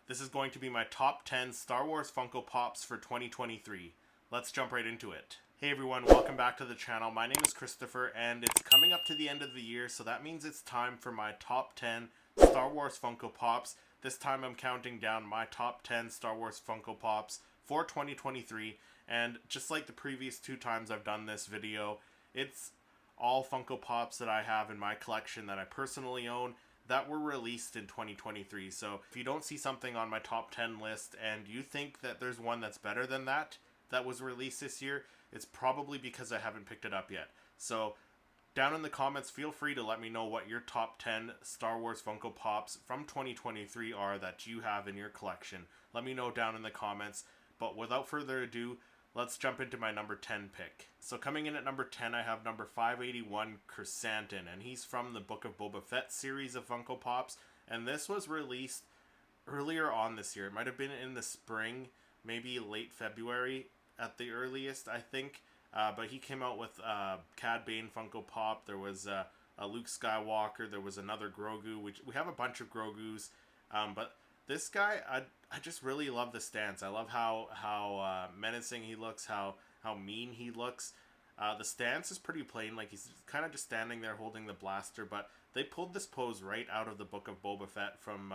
This is going to be my top 10 Star Wars Funko Pops for 2023. Let's jump right into it. Hey everyone, welcome back to the channel. My name is Christopher, and it's coming up to the end of the year, so that means it's time for my top 10 Star Wars Funko Pops. This time I'm counting down my top 10 Star Wars Funko Pops for 2023, and just like the previous two times I've done this video, it's all Funko Pops that I have in my collection that I personally own that were released in 2023. So if you don't see something on my top 10 list and you think that there's one that's better than that was released this year, it's probably because I haven't picked it up yet. So down in the comments, feel free to let me know what your top 10 Star Wars Funko Pops from 2023 are that you have in your collection. Let me know down in the comments. But without further ado, let's jump into my number 10 pick. So coming in at number 10, I have number 581, Chrysanthemum, and he's from the Book of Boba Fett series of Funko Pops, and this was released earlier on this year. It might have been in the spring, maybe late February at the earliest, I think. But he came out with Cad Bane Funko Pop. There was a Luke Skywalker. There was another Grogu, which we have a bunch of Grogus. But this guy, I just really love the stance. I love how menacing he looks, how mean he looks. The stance is pretty plain, like he's kind of just standing there holding the blaster, but they pulled this pose right out of the Book of Boba Fett from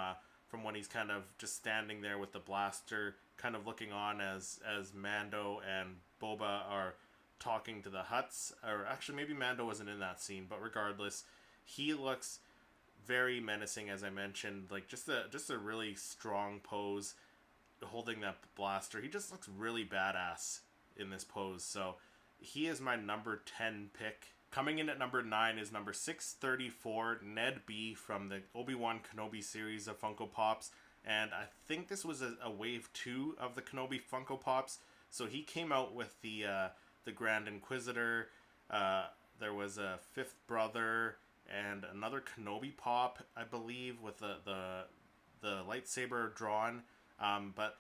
when he's kind of just standing there with the blaster, kind of looking on as Mando and Boba are talking to the Hutts. Or actually, maybe Mando wasn't in that scene, but regardless, he looks very menacing, as I mentioned. Like just a really strong pose, holding that blaster. He just looks really badass in this pose. So he is my number 10 pick. Coming in at number 9 is number 634, Ned B from the Obi-Wan Kenobi series of Funko Pops. And I think this was a wave 2 of the Kenobi Funko Pops. So he came out with the Grand Inquisitor. There was a fifth brother and another Kenobi Pop, I believe, with the lightsaber drawn. But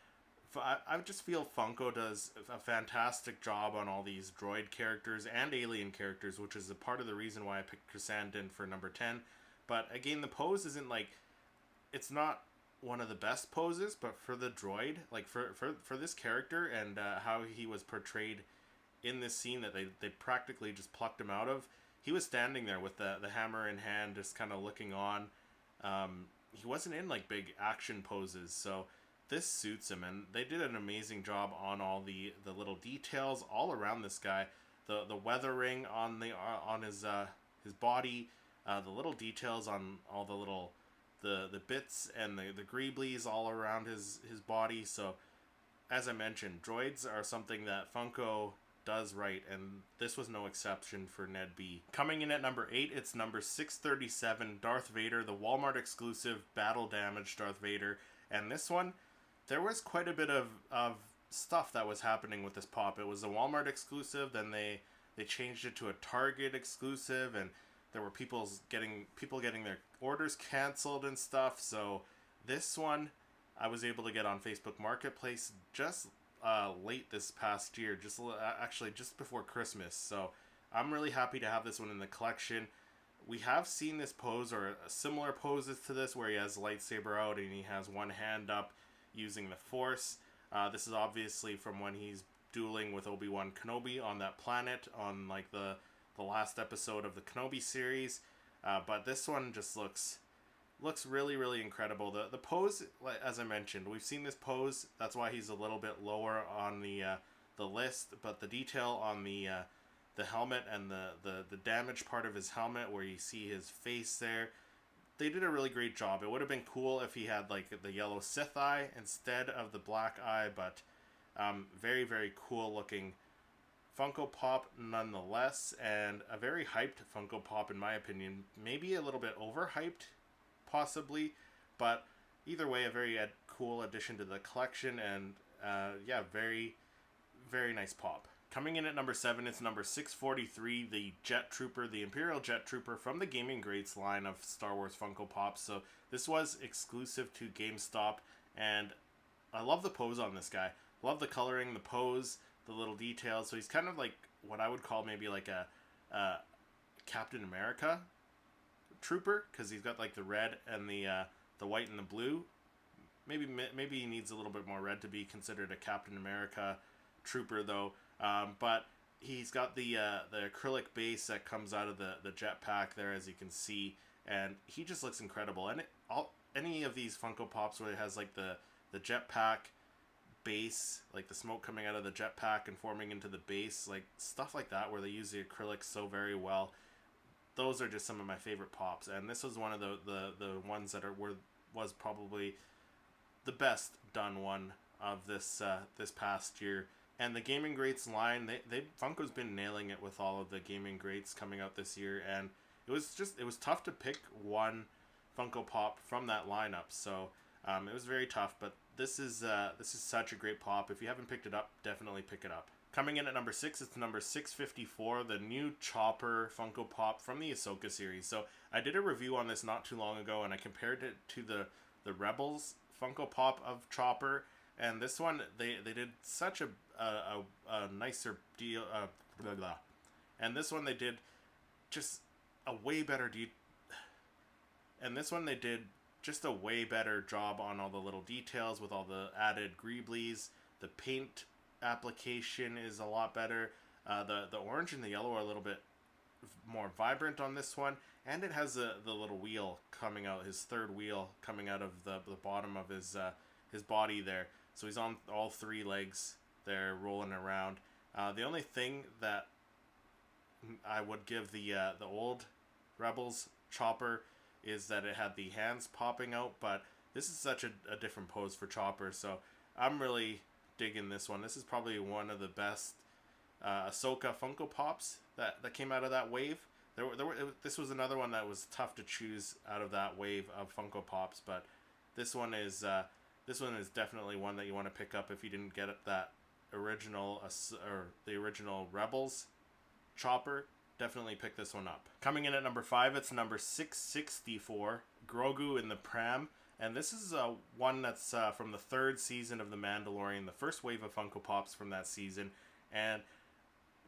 I just feel Funko does a fantastic job on all these droid characters and alien characters, which is a part of the reason why I picked Chrysanthemum for number 10. But again, the pose isn't like, it's not one of the best poses, but for the droid, like for this character and how he was portrayed in this scene that they practically just plucked him out of, he was standing there with the hammer in hand, just kind of looking on. He wasn't in like big action poses, so this suits him, and they did an amazing job on all the little details all around this guy. The weathering on his body, the little details on all the little the bits and the greeblies all around his body. So as I mentioned, droids are something that Funko does right, and this was no exception for Ned B. Coming in at number 8, it's number 637, Darth Vader, the Walmart exclusive battle damaged Darth Vader. And this one, there was quite a bit of stuff that was happening with this pop. It was a Walmart exclusive, then they changed it to a Target exclusive, and there were people getting their orders canceled and stuff. So this one I was able to get on Facebook Marketplace just late this past year, actually just before Christmas. So I'm really happy to have this one in the collection. We have seen this pose, or similar poses to this, where he has a lightsaber out and he has one hand up using the Force. This is obviously from when he's dueling with Obi-Wan Kenobi on that planet on like the last episode of the Kenobi series. But this one just looks really, really incredible. The pose, as I mentioned, we've seen this pose. That's why he's a little bit lower on the list. But the detail on the helmet and the damaged part of his helmet, where you see his face there, they did a really great job. It would have been cool if he had like the yellow Sith eye instead of the black eye, but very, very cool looking Funko Pop nonetheless, and a very hyped Funko Pop in my opinion. Maybe a little bit overhyped, possibly, but either way, a very cool addition to the collection, and yeah, very, very nice pop. Coming in at number 7, it's number 643, the Jet Trooper, the Imperial Jet Trooper from the Gaming Greats line of Star Wars Funko Pops. So this was exclusive to GameStop, and I love the pose on this guy. Love the coloring, the pose, the little details. So he's kind of like what I would call maybe like a Captain America trooper, because he's got like the red and the white and the blue maybe he needs a little bit more red to be considered a Captain America trooper though. But he's got the acrylic base that comes out of the jetpack there, as you can see, and he just looks incredible. And any of these Funko Pops where it has like the jetpack base, like the smoke coming out of the jetpack and forming into the base, like stuff like that, where they use the acrylics so very well. Those are just some of my favorite pops, and this was one of the ones that was probably the best done one of this past year. And the Gaming Greats line, Funko's been nailing it with all of the Gaming Greats coming out this year, and it was tough to pick one Funko Pop from that lineup. So it was very tough, but this is such a great pop. If you haven't picked it up, definitely pick it up. Coming in at number 6, it's number 654, the new Chopper Funko Pop from the Ahsoka series. So I did a review on this not too long ago, and I compared it to the Rebels Funko Pop of Chopper, and this one they did such a nicer deal. Blah, blah. And this one they did just a way better And this one they did just a way better job on all the little details with all the added greeblies. The paint application is a lot better. The orange and the yellow are a little bit more vibrant on this one, and it has the little wheel coming out, his third wheel coming out of the bottom of his body there. So he's on all 3 legs there, rolling around. The only thing that I would give the old Rebels Chopper is that it had the hands popping out, but this is such a different pose for Chopper, so I'm really digging this one. This is probably one of the best Ahsoka Funko Pops that came out of that wave. This was another one that was tough to choose out of that wave of Funko Pops, but this one is definitely one that you want to pick up if you didn't get that original or the original Rebels Chopper. Definitely pick this one up. Coming in at number 5, it's number 664, Grogu in the Pram. And this is one that's from the 3rd season of The Mandalorian, the first wave of Funko Pops from that season. And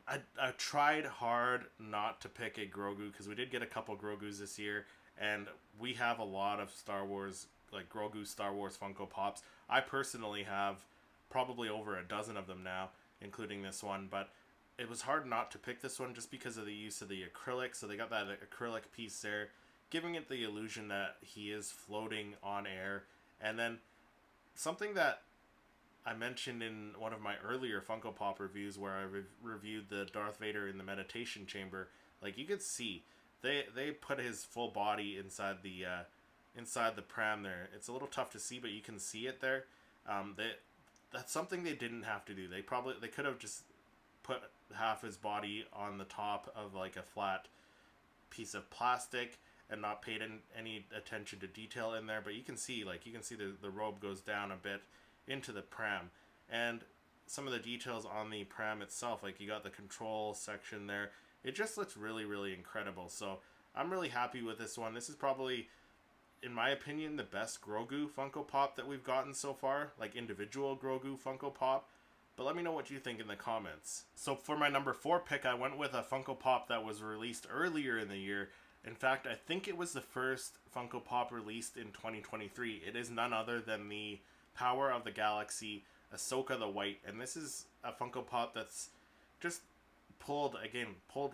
I tried hard not to pick a Grogu, because we did get a couple Grogus this year, and we have a lot of Star Wars, like Grogu Star Wars Funko Pops. I personally have probably over a dozen of them now, including this one, but it was hard not to pick this one just because of the use of the acrylic. So they got that acrylic piece there, giving it the illusion that he is floating on air. And then something that I mentioned in one of my earlier Funko Pop reviews, where I reviewed the Darth Vader in the meditation chamber, like you could see they put his full body inside the pram there. It's a little tough to see, but you can see it there. That's something they didn't have to do. They could have just put half his body on the top of like a flat piece of plastic and not paid any attention to detail in there, but you can see the robe goes down a bit into the pram, and some of the details on the pram itself, like you got the control section there, it just looks really, really incredible. So I'm really happy with this one. This is probably, in my opinion, the best Grogu Funko Pop that we've gotten so far, like individual Grogu Funko Pop. But let me know what you think in the comments. So for my number 4 pick, I went with a Funko Pop that was released earlier in the year. In fact, I think it was the first Funko Pop released in 2023. It is none other than the Power of the Galaxy Ahsoka the White. And this is a Funko Pop that's just pulled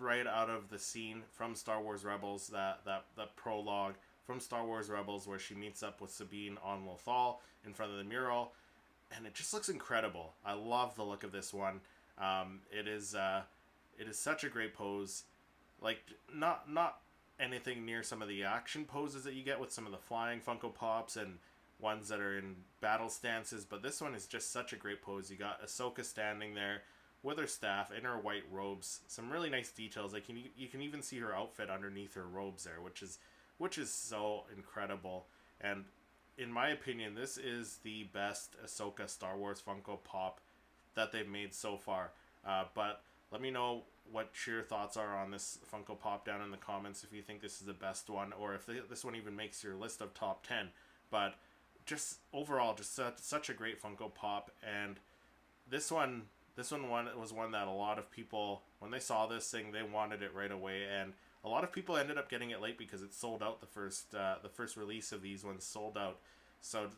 right out of the scene from Star Wars Rebels, that prologue from Star Wars Rebels where she meets up with Sabine on Lothal in front of the mural. And it just looks incredible. I love the look of this one. It is such a great pose. Like not anything near some of the action poses that you get with some of the flying Funko Pops and ones that are in battle stances, but this one is just such a great pose. You got Ahsoka standing there with her staff in her white robes. Some really nice details. Like you can even see her outfit underneath her robes there, which is so incredible. And in my opinion, this is the best Ahsoka Star Wars Funko Pop that they've made so far. But let me know what your thoughts are on this Funko Pop down in the comments, if you think this is the best one, or if this one even makes your list of top 10. But just overall, just such a great Funko Pop. And this one was one that a lot of people, when they saw this thing, they wanted it right away. And a lot of people ended up getting it late because it sold out. The first release of these ones sold out. So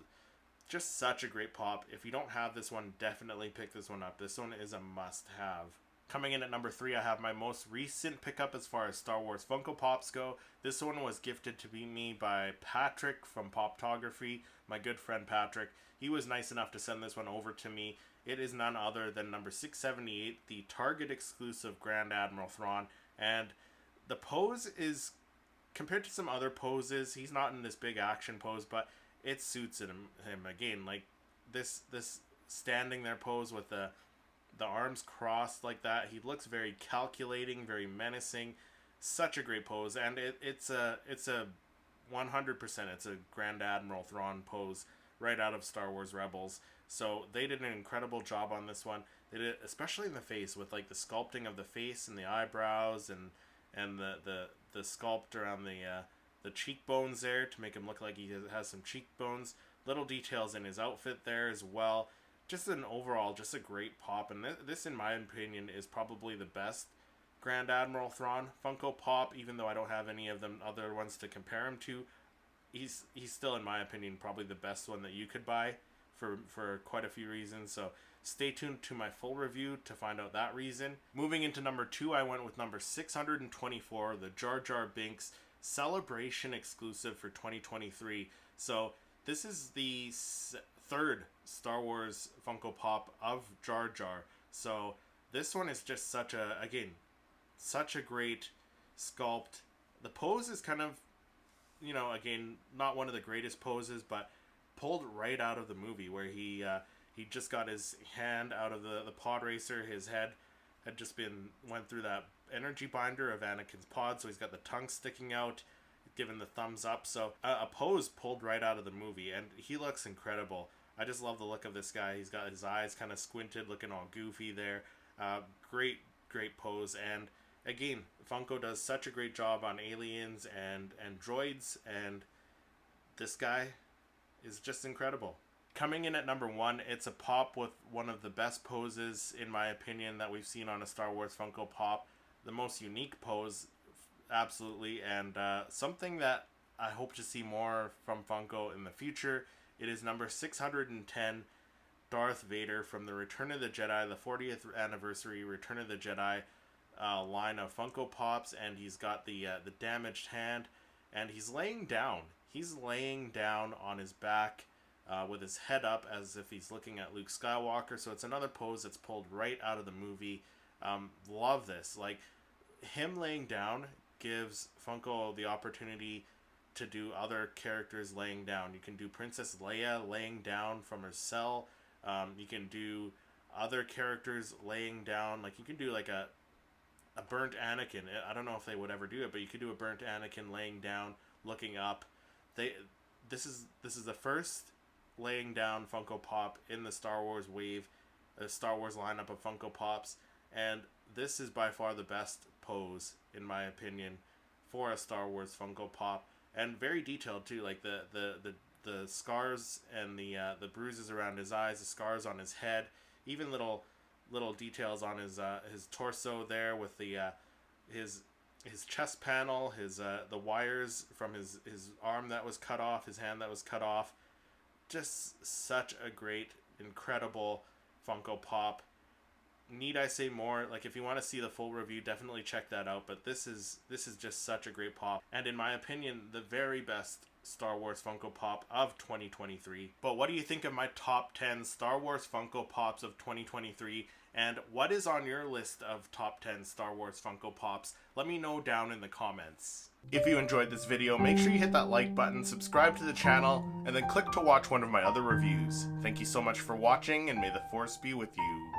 Just such a great pop. If you don't have this one, definitely pick this one up. This one is a must-have. Coming in at number 3, I have my most recent pickup as far as Star Wars Funko Pops go. This one was gifted to me by Patrick from Poptography, my good friend Patrick. He was nice enough to send this one over to me. It is none other than number 678, the Target exclusive Grand Admiral Thrawn. And the pose is, compared to some other poses, he's not in this big action pose, but it suits him again. Like this standing there pose with the arms crossed like that. He looks very calculating, very menacing. Such a great pose, and it's a 100%. It's a Grand Admiral Thrawn pose right out of Star Wars Rebels. So they did an incredible job on this one. They did, especially in the face, with like the sculpting of the face and the eyebrows and the sculpt around the cheekbones there to make him look like he has some cheekbones. Little details in his outfit there as well. Just an overall, just a great pop. And this, in my opinion, is probably the best Grand Admiral Thrawn Funko Pop, even though I don't have any of them other ones to compare him to. He's still, in my opinion, probably the best one that you could buy for quite a few reasons. So stay tuned to my full review to find out that reason. Moving into number 2, I went with number 624, the Jar Jar Binks Celebration exclusive for 2023. So this is the third Star Wars Funko Pop of Jar Jar. So this one is just such a great sculpt. The pose is kind of, again, not one of the greatest poses, but pulled right out of the movie, where he just got his hand out of the pod racer. His head had just went through that energy binder of Anakin's pod, so he's got the tongue sticking out, giving the thumbs up. So a pose pulled right out of the movie, and he looks incredible. I just love the look of this guy. He's got his eyes kind of squinted, looking all goofy there. Great pose. And again, Funko does such a great job on aliens and droids, and this guy is just incredible. Coming in at number 1, it's a pop with one of the best poses, in my opinion, that we've seen on a Star Wars Funko Pop. The most unique pose, absolutely, and something that I hope to see more from Funko in the future. It is number 610, Darth Vader from the Return of the Jedi, the 40th anniversary Return of the Jedi line of Funko Pops, and he's got the damaged hand, and he's laying down. He's laying down on his back with his head up as if he's looking at Luke Skywalker. So it's another pose that's pulled right out of the movie. Love this. Like, him laying down gives Funko the opportunity to do other characters laying down. You can do Princess Leia laying down from her cell. You can do other characters laying down. Like, you can do like a burnt Anakin. I don't know if they would ever do it, but you could do a burnt Anakin laying down, looking up. This is the first laying down Funko Pop in the Star Wars wave, the Star Wars lineup of Funko Pops, and this is by far the best pose, in my opinion, for a Star Wars Funko Pop, and very detailed too. Like the scars and the bruises around his eyes, the scars on his head, even little details on his torso there with his chest panel, the wires from his arm that was cut off, his hand that was cut off. Just such a great, incredible Funko Pop. Need I say more? Like, if you want to see the full review, definitely check that out. But this is just such a great pop, and in my opinion, the very best Star Wars Funko Pop of 2023. But what do you think of my top 10 Star Wars Funko Pops of 2023? And what is on your list of top 10 Star Wars Funko Pops? Let me know down in the comments. If you enjoyed this video, make sure you hit that like button, subscribe to the channel, and then click to watch one of my other reviews. Thank you so much for watching, and may the Force be with you.